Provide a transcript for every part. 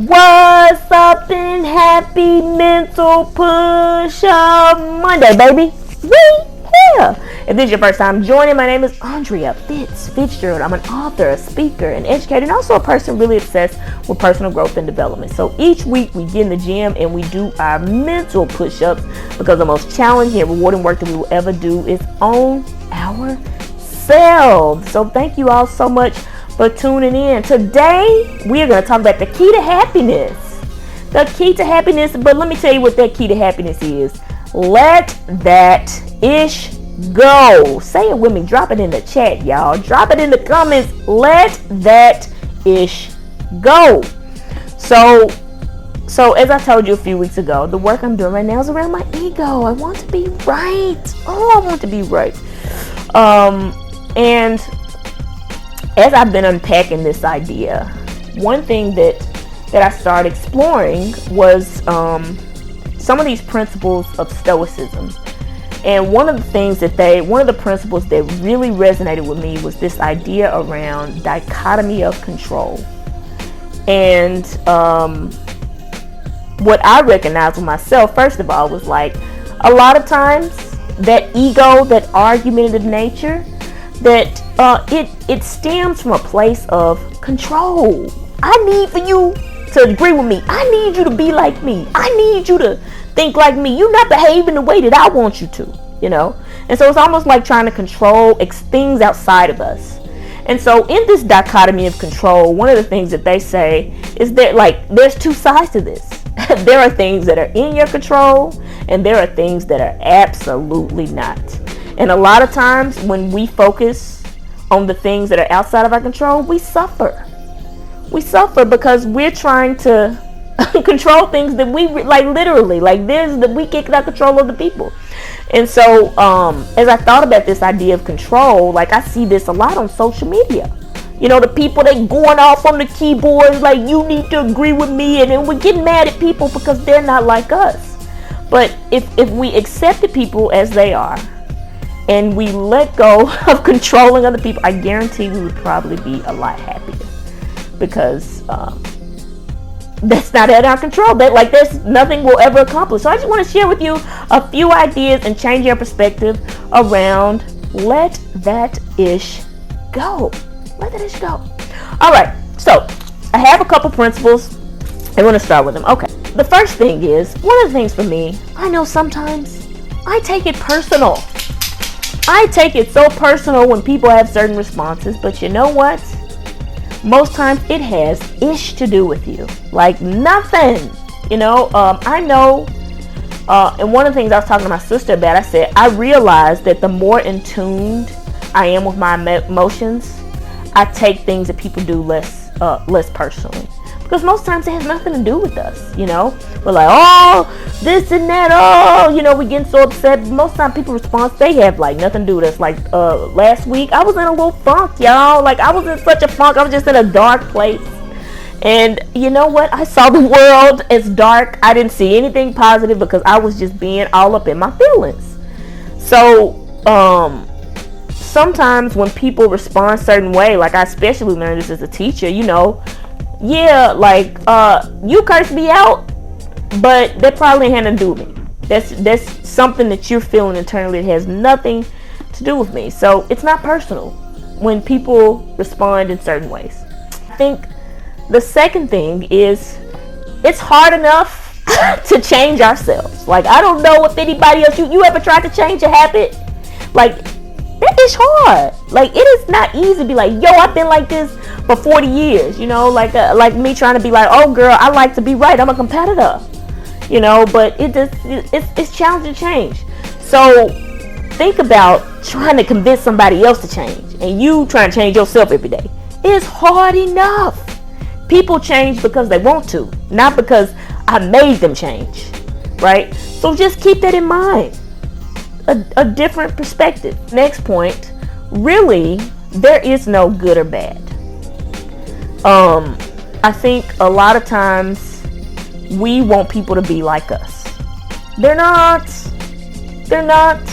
What's up and happy mental push-up Monday, baby. We here. If this is your first time joining, my name is Andrea Fitz. I'm an author, a speaker, an educator, and also a person really obsessed with personal growth and development. So each week we get in the gym and we do our mental push-ups because the most challenging and rewarding work that we will ever do is on ourselves. So thank you all so much for tuning in. Today we are going to talk about the key to happiness. The key to happiness, but let me tell you what that key to happiness is. Let that ish go. Say it with me. Drop it in the chat, y'all. Drop it in the comments. Let that ish go. So as I told you a few weeks ago, the work I'm doing right now is around my ego. I want to be right. Oh, I want to be right. And as I've been unpacking this idea, one thing that I started exploring was some of these principles of Stoicism. And one of the principles that really resonated with me was this idea around dichotomy of control. And what I recognized with myself, first of all, was like a lot of times that ego, that argumentative nature, that it stems from a place of control. I need for you to agree with me. I need you to be like me. I need you to think like me. You're not behaving the way that I want you to, And so it's almost like trying to control things outside of us. And so in this dichotomy of control, one of the things that they say is that there's two sides to this. There are things that are in your control and there are things that are absolutely not. And a lot of times when we focus on the things that are outside of our control, we suffer. We suffer because we're trying to control things that we literally, we can't control other people. And so as I thought about this idea of control, I see this a lot on social media. The people that going off on the keyboards you need to agree with me, and then we get mad at people because they're not like us. But if we accept the people as they are and we let go of controlling other people, I guarantee we would probably be a lot happier, because that's not at our control. There's nothing we'll ever accomplish. So I just want to share with you a few ideas and change your perspective around let that ish go. Let that ish go. All right. So I have a couple principles. I want to start with them. Okay. The first thing is, one of the things for me, I know sometimes I take it personal. I take it so personal when people have certain responses, but you know what? Most times it has ish to do with you. Nothing. I know, and one of the things I was talking to my sister about, I said, I realized that the more in tune I am with my emotions, I take things that people do less personally. Because most times it has nothing to do with us, We're like, oh, this and that, oh, we getting so upset. Most time people respond, they have nothing to do with us. Last week, I was in a little funk, y'all. I was in such a funk. I was just in a dark place. And you know what? I saw the world as dark. I didn't see anything positive because I was just being all up in my feelings. So, sometimes when people respond a certain way, I especially learned this as a teacher, yeah, you curse me out, but that probably ain't nothing to do with me. That's something that you're feeling internally. It has nothing to do with me. So it's not personal when people respond in certain ways. I think the second thing is, it's hard enough to change ourselves. I don't know if anybody else, you ever tried to change a habit? That is hard. It is not easy to be yo, I've been like this for 40 years, like me trying to be oh girl, I like to be right. I'm a competitor, but it's challenging to change. So think about trying to convince somebody else to change and you trying to change yourself every day. It's hard enough. People change because they want to, not because I made them change, right? So just keep that in mind. A different perspective. Next point, really, there is no good or bad. I think a lot of times we want people to be like us. They're not.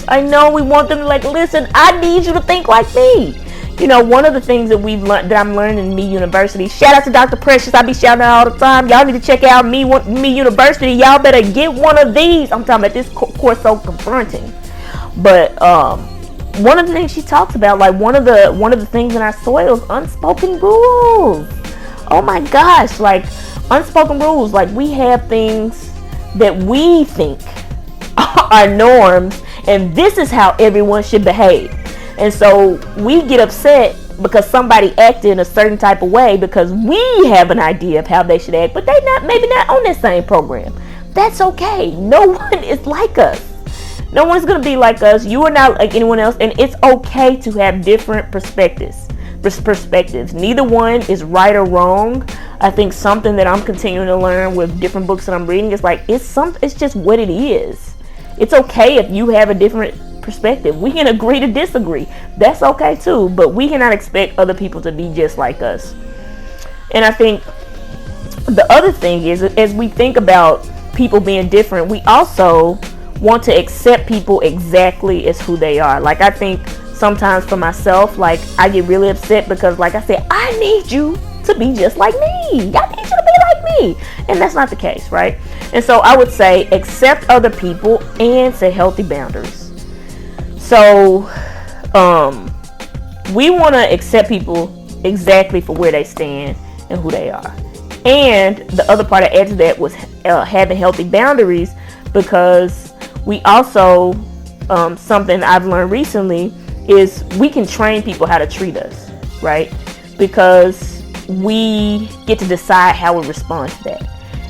I know we want them to listen, I need you to think like me. one of the things that we've learned, that I'm learning in Me University. Shout out to Dr. Precious. I be shouting out all the time. Y'all need to check out Me University. Y'all better get one of these. I'm talking about this course so confronting. But one of the things she talks about, like one of the things in our soil is unspoken rules. Oh my gosh, like unspoken rules. Like we have things that we think are norms, and this is how everyone should behave. And so we get upset because somebody acted in a certain type of way because we have an idea of how they should act, but maybe not on that same program. That's okay. No one is like us. No one's going to be like us. You are not like anyone else, and it's okay to have different perspectives. Neither one is right or wrong. I think something that I'm continuing to learn with different books that I'm reading is like it's just what it is. It's okay if you have a different perspective. We can agree to disagree. That's okay too, but we cannot expect other people to be just like us. And I think the other thing is, as we think about people being different, we also want to accept people exactly as who they are. Like I think sometimes for myself, like I get really upset because, like I said, I need you to be just like me. I need you to be like me. And that's not the case, right? And so I would say accept other people and set healthy boundaries. So we want to accept people exactly for where they stand and who they are. And the other part I added to that was having healthy boundaries, because we also, something I've learned recently is we can train people how to treat us, right? Because we get to decide how we respond to that.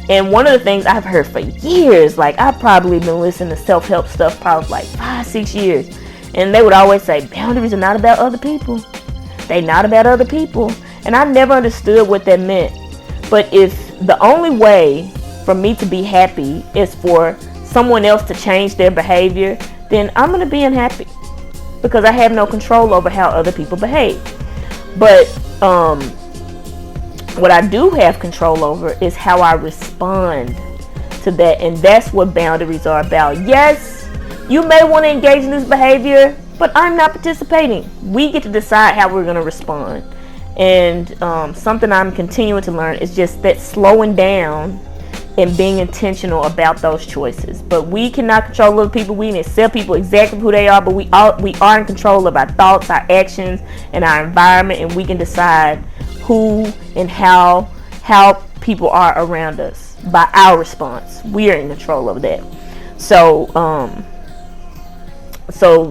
And one of the things I've heard for years, like I've probably been listening to self-help stuff probably like 5-6 years. And they would always say, boundaries are not about other people. They're not about other people. And I never understood what that meant. But if the only way for me to be happy is for someone else to change their behavior, then I'm going to be unhappy because I have no control over how other people behave. But what I do have control over is how I respond to that. And that's what boundaries are about. Yes, you may want to engage in this behavior, but I'm not participating. We get to decide how we're going to respond. And something I'm continuing to learn is just that slowing down and being intentional about those choices. But we cannot control other people. We can accept people exactly who they are, but we are in control of our thoughts, our actions, and our environment, and we can decide who and how people are around us by our response. We are in control of that. So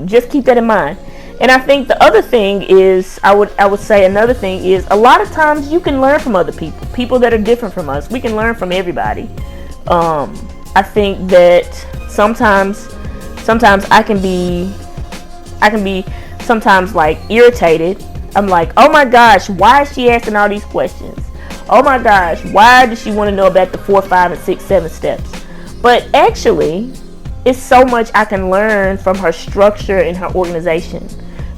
just keep that in mind. And I think the other thing is, I would say another thing is, a lot of times you can learn from other people that are different from us. We can learn from everybody. I think that sometimes I can be sometimes like irritated. I'm like, oh my gosh, why is she asking all these questions? Oh my gosh, why does she want to know about the 4, 5, and 6, 7 steps? But actually, it's so much I can learn from her structure and her organization.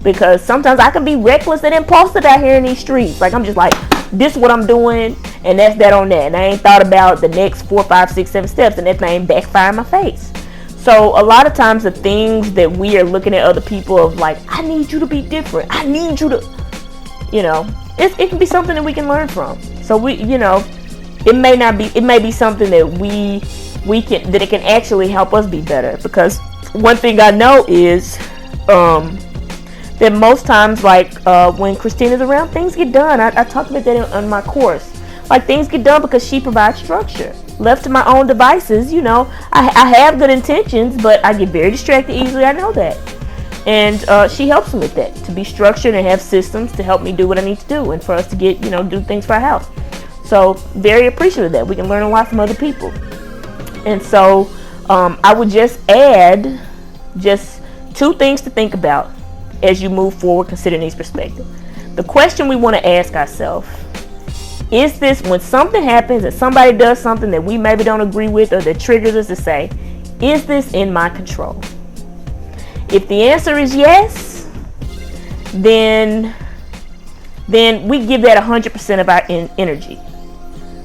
Because sometimes I can be reckless and impulsive out here in these streets. Like I'm just like, this is what I'm doing, and that's that on that. And I ain't thought about the next 4, 5, 6, 7 steps, and that thing backfire in my face. So a lot of times the things that we are looking at other people of like, I need you to be different. I need you to, it can be something that we can learn from. So it may be something that that it can actually help us be better. Because one thing I know is that most times, like when Christina's around, things get done. I talked about that on my course. Like things get done because she provides structure. Left to my own devices, I have good intentions, but I get very distracted easily. I know that. And she helps me with that, to be structured and have systems to help me do what I need to do and for us to get, do things for our house. So very appreciative of that. We can learn a lot from other people. And so I would just add just 2 things to think about as you move forward considering these perspectives. The question we want to ask ourselves, is this, when something happens and somebody does something that we maybe don't agree with or that triggers us to say, is this in my control? If the answer is yes, then we give that 100% of our energy.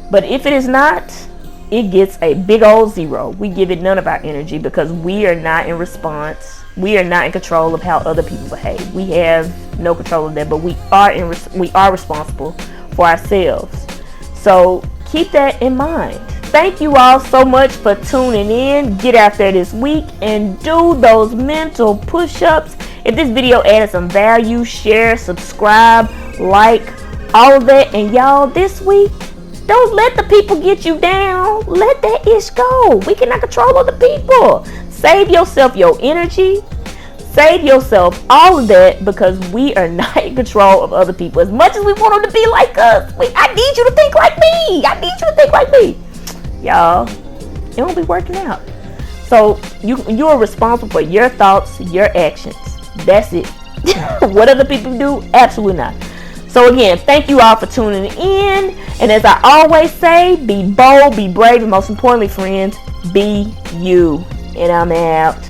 But if it is not, it gets a big old 0. We give it none of our energy because we are not in response. We are not in control of how other people behave. We have no control of that, but we are responsible for ourselves. So keep that in mind. Thank you all so much for tuning in. Get out there this week and do those mental push-ups. If this video added some value, share, subscribe, like, all of that. And y'all, this week, don't let the people get you down. Let that ish go. We cannot control other people. Save yourself your energy. Save yourself all of that, because we are not in control of other people. As much as we want them to be like us, I need you to think like me. I need you to think like me. Y'all, it won't be working out. So you are responsible for your thoughts, your actions. That's it. What other people do? Absolutely not. So again, thank you all for tuning in. And as I always say, be bold, be brave, and most importantly, friends, be you. And I'm out.